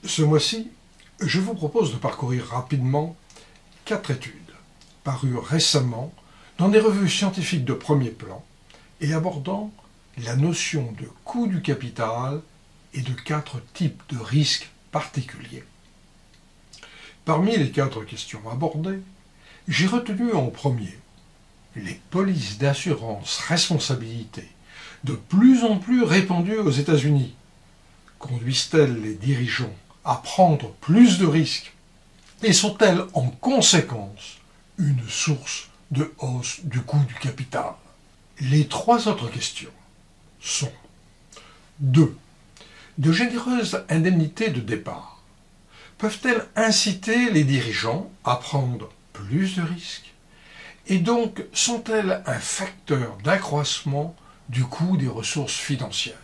Ce mois-ci, je vous propose de parcourir rapidement 4 études parues récemment dans des revues scientifiques de premier plan et abordant la notion de coût du capital et de 4 types de risques particuliers. Parmi les 4 questions abordées, j'ai retenu en premier les polices d'assurance responsabilité, de plus en plus répandues aux États-Unis. Conduisent-elles les dirigeants à prendre plus de risques et sont-elles en conséquence une source de hausse du coût du capital? Les 3 autres questions sont 2. De généreuses indemnités de départ peuvent-elles inciter les dirigeants à prendre plus de risques et donc sont-elles un facteur d'accroissement du coût des ressources financières?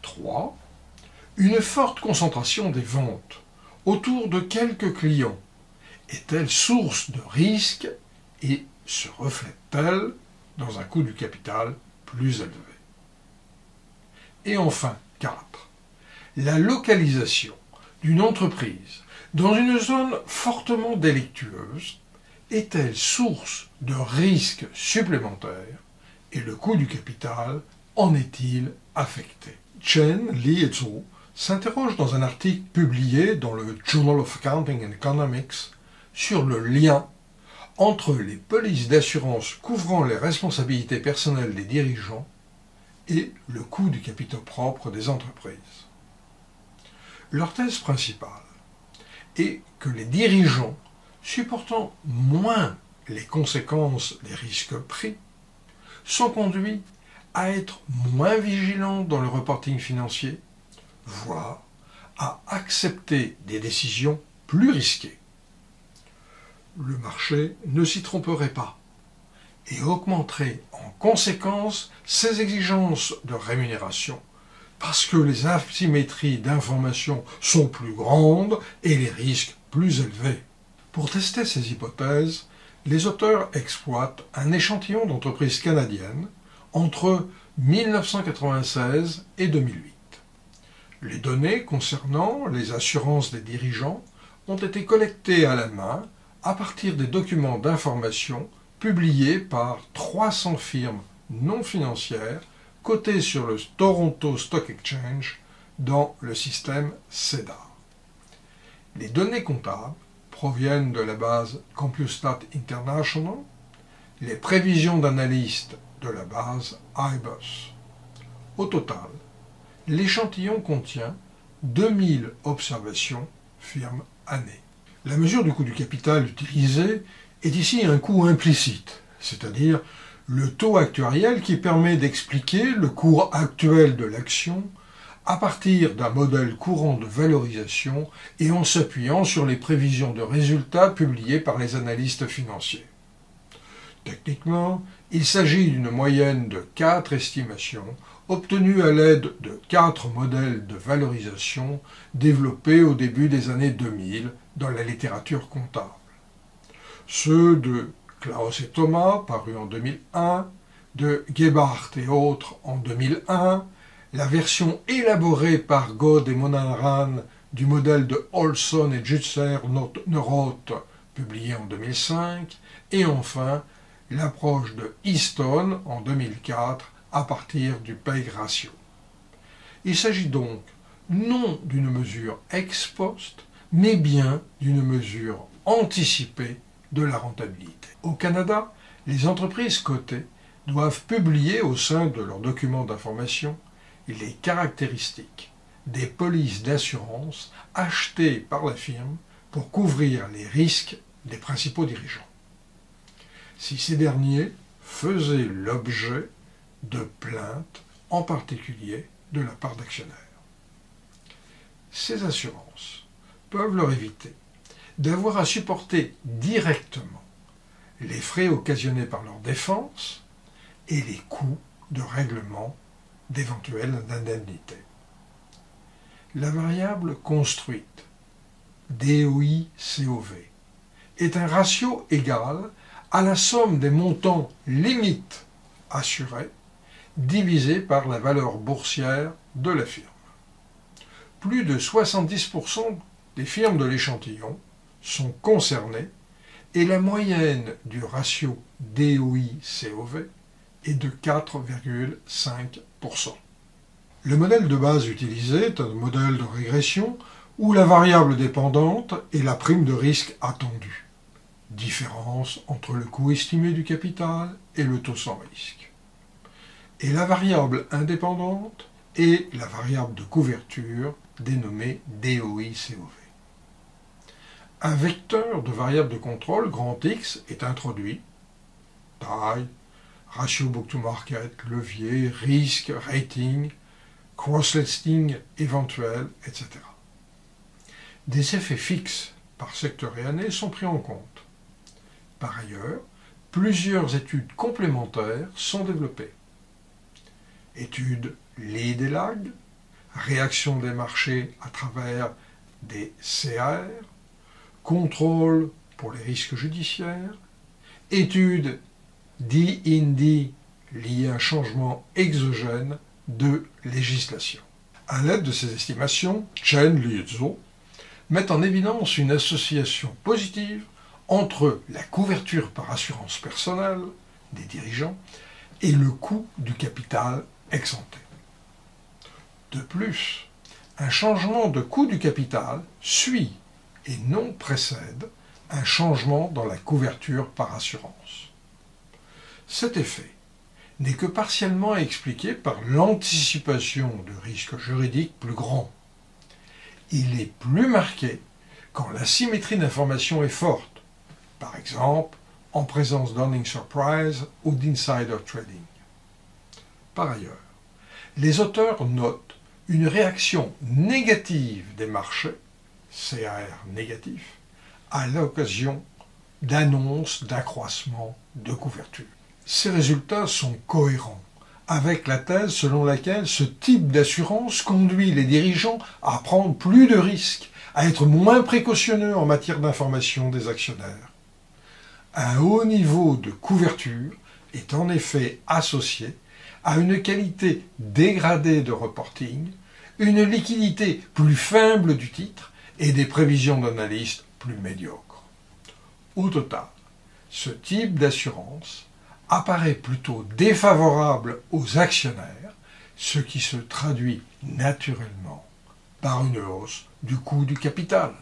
3. Une forte concentration des ventes autour de quelques clients est-elle source de risques et se reflète-t-elle dans un coût du capital plus élevé? Et enfin, 4. La localisation d'une entreprise dans une zone fortement délictueuse est-elle source de risques supplémentaires et le coût du capital en est-il affecté? Chen, Li et Zhou s'interroge dans un article publié dans le Journal of Accounting and Economics sur le lien entre les polices d'assurance couvrant les responsabilités personnelles des dirigeants et le coût du capital propre des entreprises. Leur thèse principale est que les dirigeants, supportant moins les conséquences des risques pris, sont conduits à être moins vigilants dans le reporting financier, voire à accepter des décisions plus risquées. Le marché ne s'y tromperait pas et augmenterait en conséquence ses exigences de rémunération parce que les asymétries d'information sont plus grandes et les risques plus élevés. Pour tester ces hypothèses, les auteurs exploitent un échantillon d'entreprises canadiennes entre 1996 et 2008. Les données concernant les assurances des dirigeants ont été collectées à la main à partir des documents d'information publiés par 300 firmes non financières cotées sur le Toronto Stock Exchange dans le système CEDAR. Les données comptables proviennent de la base CompuStat International, les prévisions d'analystes de la base iBus. Au total, l'échantillon contient 2000 observations firme année. La mesure du coût du capital utilisée est ici un coût implicite, c'est-à-dire le taux actuariel qui permet d'expliquer le cours actuel de l'action à partir d'un modèle courant de valorisation et en s'appuyant sur les prévisions de résultats publiées par les analystes financiers. Techniquement, il s'agit d'une moyenne de 4 estimations obtenues à l'aide de 4 modèles de valorisation développés au début des années 2000 dans la littérature comptable. Ceux de Klaus et Thomas, parus en 2001, de Gebhardt et autres en 2001, la version élaborée par God et Monahan du modèle de Olson et Jutzer-Neuroth, publié en 2005, et enfin l'approche de Easton en 2004 à partir du PEG ratio. Il s'agit donc non d'une mesure ex post, mais bien d'une mesure anticipée de la rentabilité. Au Canada, les entreprises cotées doivent publier au sein de leurs documents d'information les caractéristiques des polices d'assurance achetées par la firme pour couvrir les risques des principaux dirigeants, si ces derniers faisaient l'objet de plaintes, en particulier de la part d'actionnaires. Ces assurances peuvent leur éviter d'avoir à supporter directement les frais occasionnés par leur défense et les coûts de règlement d'éventuelles indemnités. La variable construite DOI-COV est un ratio égal à la somme des montants limites assurés divisé par la valeur boursière de la firme. Plus de 70% des firmes de l'échantillon sont concernées et la moyenne du ratio DOI-COV est de 4,5%. Le modèle de base utilisé est un modèle de régression où la variable dépendante est la prime de risque attendue, différence entre le coût estimé du capital et le taux sans risque. Et la variable indépendante est la variable de couverture dénommée DOI-COV. Un vecteur de variable de contrôle, grand X, est introduit. Taille, ratio book-to-market, levier, risque, rating, cross-listing éventuel, etc. Des effets fixes par secteur et année sont pris en compte. Par ailleurs, plusieurs études complémentaires sont développées. Études lead et lag, réaction des marchés à travers des CAR, contrôle pour les risques judiciaires, études D&D liées à un changement exogène de législation. À l'aide de ces estimations, Chen Liuzhou met en évidence une association positive entre la couverture par assurance personnelle des dirigeants et le coût du capital ex ante. De plus, un changement de coût du capital suit et non précède un changement dans la couverture par assurance. Cet effet n'est que partiellement expliqué par l'anticipation de risques juridiques plus grands. Il est plus marqué quand la symétrie d'information est forte, par exemple en présence d'earning surprise ou d'insider trading. Par ailleurs, les auteurs notent une réaction négative des marchés, CAR négatif, à l'occasion d'annonces d'accroissement de couverture. Ces résultats sont cohérents avec la thèse selon laquelle ce type d'assurance conduit les dirigeants à prendre plus de risques, à être moins précautionneux en matière d'information des actionnaires. Un haut niveau de couverture est en effet associé à une qualité dégradée de reporting, une liquidité plus faible du titre et des prévisions d'analystes plus médiocres. Au total, ce type d'assurance apparaît plutôt défavorable aux actionnaires, ce qui se traduit naturellement par une hausse du coût du capital.